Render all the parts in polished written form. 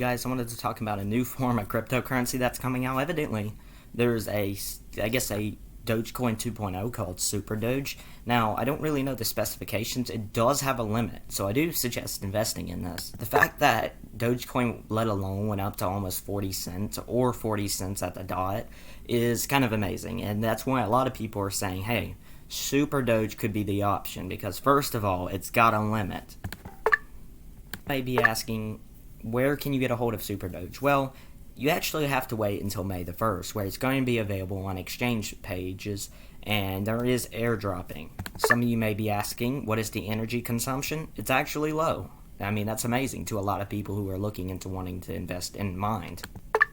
Guys, I wanted to talk about a new form of cryptocurrency that's coming out. Evidently, there's a Dogecoin 2.0 called Super Doge. Now, I don't really know the specifications. It does have a limit, so I do suggest investing in this. The fact that Dogecoin, let alone, went up to almost 40 cents or 40 cents at the dot is kind of amazing, and that's why a lot of people are saying, hey, Super Doge could be the option, because first of all, it's got a limit. You may be asking, where can you get a hold of Super Doge? Well, you actually have to wait until May the 1st, where it's going to be available on exchange pages, and there is airdropping. Some of you may be asking, what is the energy consumption? It's actually low. I mean, that's amazing to a lot of people who are looking into wanting to invest in mind.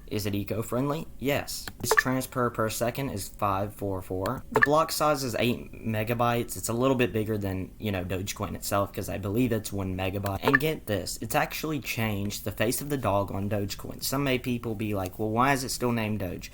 Is it eco-friendly? Yes. Its transfer per second is 544. The block size is 8 megabytes. It's a little bit bigger than, Dogecoin itself, because I believe it's 1 megabyte. And get this, it's actually changed the face of the dog on Dogecoin. Some people be like, well, why is it still named Doge?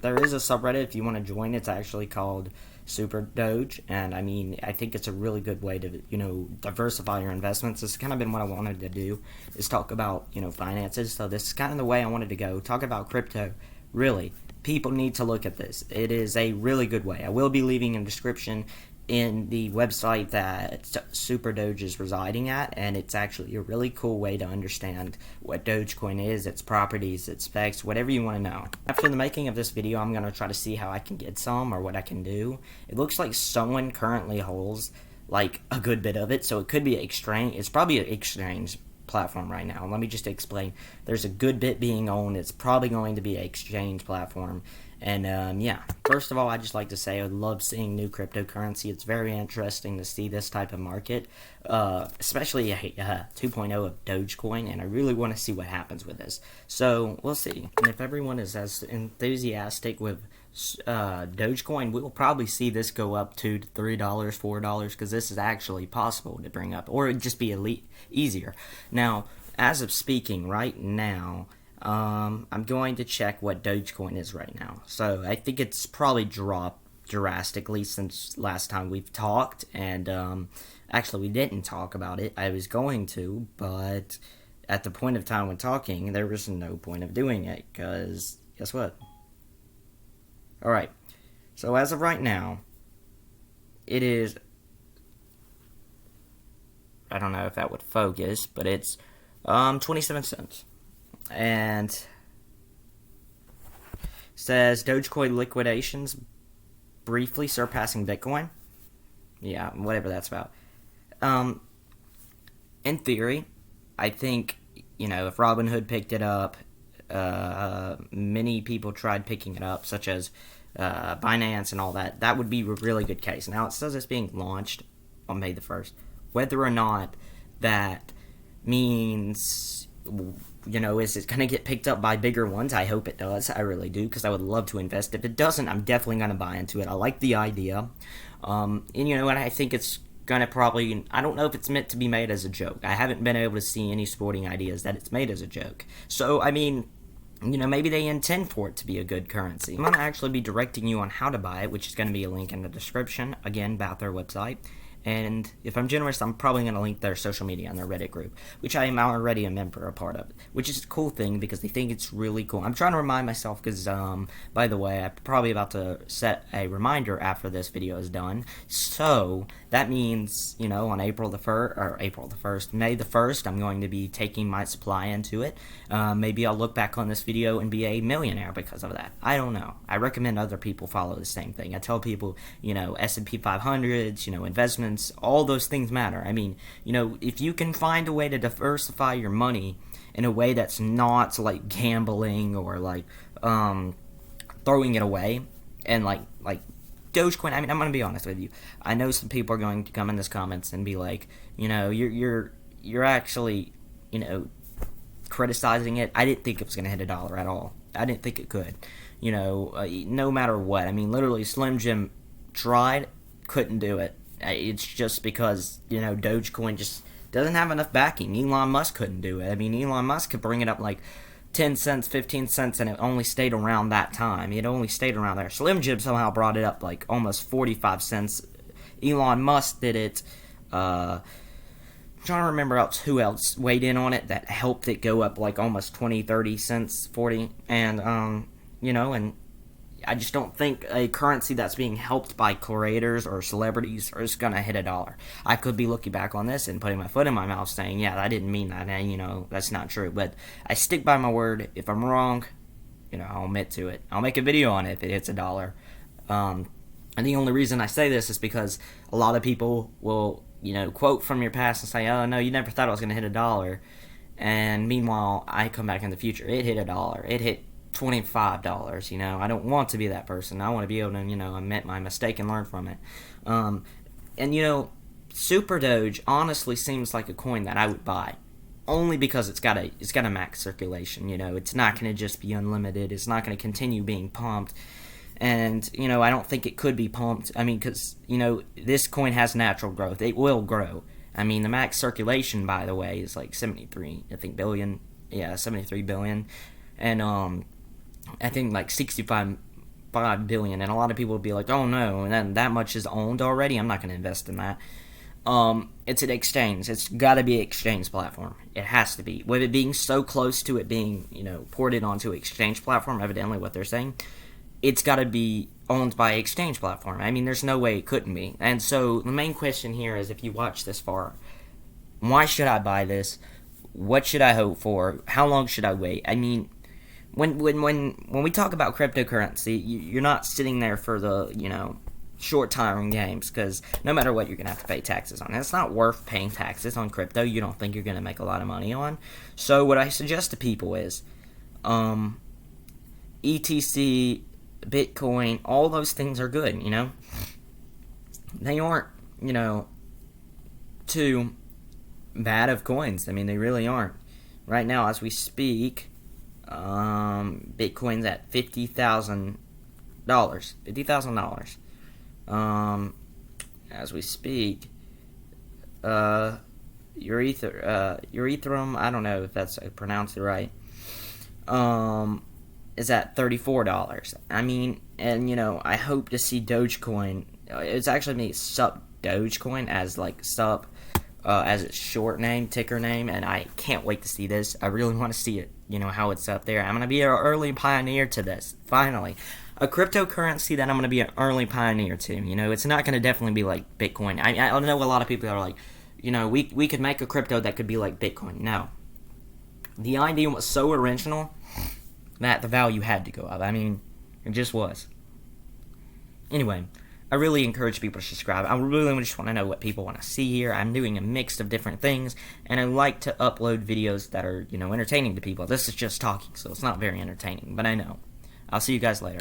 There is a subreddit if you want to join. It's actually called Super Doge, and I think it's a really good way to, diversify your investments. This has kind of been what I wanted to do, is talk about, finances. So this is kind of the way I wanted to go. Talk about crypto. Really, people need to look at this. It is a really good way. I will be leaving a description in the website that Super Doge is residing at, and it's actually a really cool way to understand what Dogecoin is, its properties, its specs, whatever you want to know. After the making of this video, I'm going to try to see how I can get some or what I can do. It looks like someone currently holds like a good bit of it, so it could be an exchange. It's probably an exchange platform right now. Let me just explain. There's a good bit being owned. It's probably going to be an exchange platform. And first of all, I'd just like to say I love seeing new cryptocurrency. It's very interesting to see this type of market, especially 2.0 of Dogecoin, and I really want to see what happens with this. So we'll see. And if everyone is as enthusiastic with Dogecoin, we'll probably see this go up to $3, $4, because this is actually possible to bring up, or it'd just be easier. Now, as of speaking right now, I'm going to check what Dogecoin is right now. So I think it's probably dropped drastically since last time we've talked, and actually we didn't talk about it. I was going to, but at the point of time when talking, there was no point of doing it, because guess what? Alright, so as of right now, it is, I don't know if that would focus, but it's 27 cents. And says Dogecoin liquidations briefly surpassing Bitcoin. Yeah, whatever that's about. In theory, I think, if Robinhood picked it up, many people tried picking it up, such as Binance and all that. That would be a really good case. Now, it says it's being launched on May the 1st. Whether or not that means, is it going to get picked up by bigger ones? I hope it does. I really do, because I would love to invest. If it doesn't, I'm definitely going to buy into it. I like the idea. And I think it's going to probably, I don't know if it's meant to be made as a joke. I haven't been able to see any sporting ideas that it's made as a joke. So, maybe they intend for it to be a good currency. I'm going to actually be directing you on how to buy it, which is going to be a link in the description, again, about their website. And if I'm generous, I'm probably going to link their social media on their Reddit group, which I am already a member, a part of, which is a cool thing because they think it's really cool. I'm trying to remind myself because, by the way, I'm probably about to set a reminder after this video is done. So that means, on May the 1st, I'm going to be taking my supply into it. Maybe I'll look back on this video and be a millionaire because of that. I don't know. I recommend other people follow the same thing. I tell people, S&P 500s, investments, all those things matter. If you can find a way to diversify your money in a way that's not like gambling or like throwing it away, and like Dogecoin, I'm gonna be honest with you. I know some people are going to come in the comments and be like, you're actually, criticizing it. I didn't think it was gonna hit $1 at all. I didn't think it could. No matter what. Literally, Slim Jim tried, couldn't do it. It's just because, Dogecoin just doesn't have enough backing. Elon Musk couldn't do it. Elon Musk could bring it up like 10 cents, 15 cents, and it only stayed around that time. It only stayed around there. Slim Jim somehow brought it up like almost 45 cents. Elon Musk did it trying to remember who else weighed in on it that helped it go up like almost 20, 30 cents, 40, and and I just don't think a currency that's being helped by creators or celebrities is going to hit $1. I could be looking back on this and putting my foot in my mouth saying, yeah, I didn't mean that, and, that's not true. But I stick by my word. If I'm wrong, I'll admit to it. I'll make a video on it if it hits $1. And the only reason I say this is because a lot of people will, quote from your past and say, oh, no, you never thought it was going to hit $1. And meanwhile, I come back in the future. It hit $1. It hit $25, I don't want to be that person. I want to be able to, admit my mistake and learn from it. And Super Doge honestly seems like a coin that I would buy, only because it's got a max circulation. It's not going to just be unlimited. It's not going to continue being pumped. And, I don't think it could be pumped. I mean, because, this coin has natural growth. It will grow. I mean, the max circulation, by the way, is like 73, I think, billion. Yeah, 73 billion. And, I think like 65 billion, and a lot of people would be like, oh no, and then that much is owned already, I'm not going to invest in that. It's an exchange. It's got to be an exchange platform. It has to be. With it being so close to it being, ported onto an exchange platform, evidently what they're saying, it's got to be owned by an exchange platform. I mean, there's no way it couldn't be. And so the main question here is, if you watch this far, why should I buy this? What should I hope for? How long should I wait? I mean, when we talk about cryptocurrency, you're not sitting there for the, short time games, because no matter what, you're going to have to pay taxes on it. It's not worth paying taxes on crypto you don't think you're going to make a lot of money on. So what I suggest to people is ETC, Bitcoin, all those things are good, They aren't, too bad of coins. I mean, they really aren't. Right now, as we speak, Bitcoin's at $50,000. As we speak, Ethereum, I don't know if that's pronounced it right, is at $34. I mean, and I hope to see Dogecoin. It's actually me sup Dogecoin as like sup, as its short name, ticker name, and I can't wait to see this. I really want to see it. How it's up there. I'm going to be an early pioneer to this, finally. A cryptocurrency that I'm going to be an early pioneer to. It's not going to definitely be like Bitcoin. I know a lot of people are like, we could make a crypto that could be like Bitcoin. No. The idea was so original that the value had to go up. I mean, it just was. Anyway, I really encourage people to subscribe. I really just want to know what people want to see here. I'm doing a mix of different things, and I like to upload videos that are, entertaining to people. This is just talking, so it's not very entertaining, but I know. I'll see you guys later.